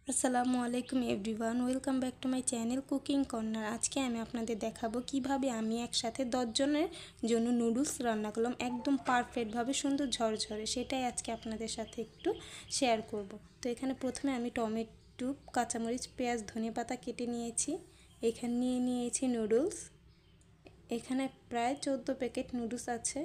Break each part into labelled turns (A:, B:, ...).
A: আসসালামু আলাইকুম everyone, welcome back to my channel cooking corner. আজকে আমি আপনাদের দেখাবো কিভাবে আমি একসাথে 10 জনের জন্য নুডলস রান্না করলাম একদম পারফেক্টভাবে, সুন্দর ঝরঝরে। সেটাই আজকে আপনাদের সাথে একটু শেয়ার করব। তো এখানে প্রথমে আমি টমেটো, কাঁচামরিচ, পেঁয়াজ, ধনেপাতা কেটে নিয়েছি। এখানে নিয়েছি নুডলস। এখানে প্রায় 14 প্যাকেট নুডলস আছে।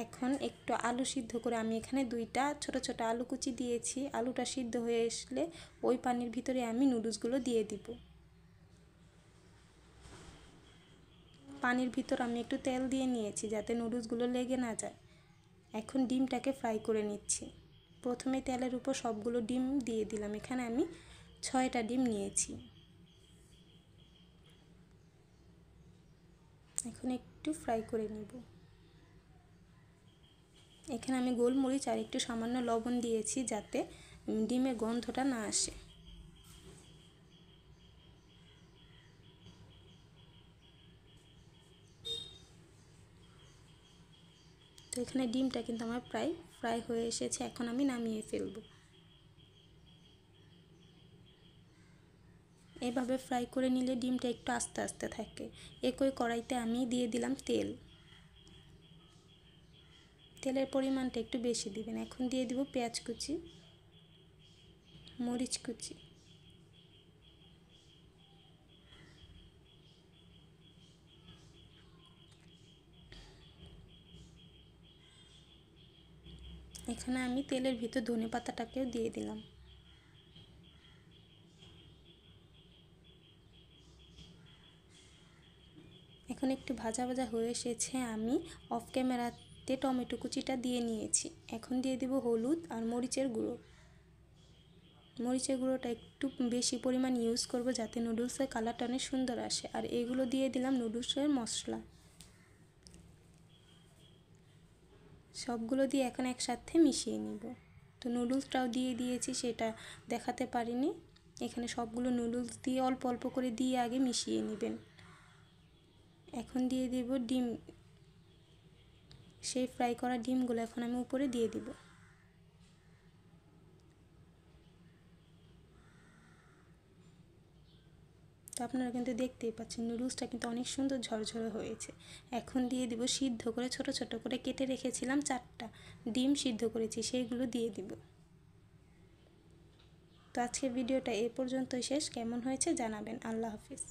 A: এখন একটু আলু সিদ্ধ করে আমি এখানে 2টা ছোট ছোট আলু কুচি দিয়েছি। আলুটা সিদ্ধ হয়ে আসলে ওই পানির ভিতরে আমি নুডলসগুলো দিয়ে দিব। পানির ভিতর আমি একটু তেল দিয়ে নিয়েছি যাতে নুডলসগুলো লেগে না যায়। এখন ডিমটাকে ফ্রাই করে নিচ্ছি। প্রথমে তেলের উপর সবগুলো ডিম দিয়ে দিলাম। এখানে আমি 6টা ডিম নিয়েছি। এখন একটু ফ্রাই করে নিব। এখানে আমি গোলমরিচ আর একটু সামান্য লবণ দিয়েছি যাতে ডিমের গন্ধটা না আসে। তো এখানে ডিমটা কিন্তু আমার প্রায় ফ্রাই হয়ে এসেছে। এখন আমি নামিয়ে ফেলব। এভাবে ফ্রাই করে নিলে ডিমটা একটু আস্তে আস্তে থাকে। একই কড়াইতে আমি দিয়ে দিলাম তেল। তেলের পরিমাণটা একটু বেশি দিবেন। এখন দিয়ে দিব পেঁয়াজ কুচি, মরিচ কুচি, এখানে আমি তেলের ভিতর ধনেপাতাটাকেও দিয়ে দিলাম। এখন একটু ভাজা ভাজা হয়ে এসেছে। আমি অফ ক্যামেরাতে টমেটো কুচিটা দিয়ে নিয়েছি। এখন দিয়ে দিব হলুদ আর মরিচের গুঁড়ো। মরিচের গুঁড়োটা একটু বেশি পরিমাণ ইউজ করব যাতে নুডলসের কালারটা অনেক সুন্দর আসে। আর এগুলো দিয়ে দিলাম নুডলসের মশলা। সবগুলো দিয়ে এখন একসাথে মিশিয়ে নিব। তো নুডলসটাও দিয়ে দিয়েছি, সেটা দেখাতে পারিনি। এখানে সবগুলো নুডলস দিয়ে অল্প অল্প করে দিয়ে আগে মিশিয়ে নেবেন। এখন দিয়ে দেব ডিম। সেই ফ্রাই করা ডিমগুলো এখন আমি উপরে দিয়ে দিব। তো আপনারা কিন্তু দেখতেই পাচ্ছেন নুডলসটা কিন্তু অনেক সুন্দর ঝরঝরে হয়েছে। এখন দিয়ে দিব সিদ্ধ করে ছোট ছোট করে কেটে রেখেছিলাম 4টা ডিম সিদ্ধ করেছি, সেইগুলো দিয়ে দিব। তো আজকের ভিডিওটা এ পর্যন্তই শেষ। কেমন হয়েছে জানাবেন। আল্লাহ হাফিজ।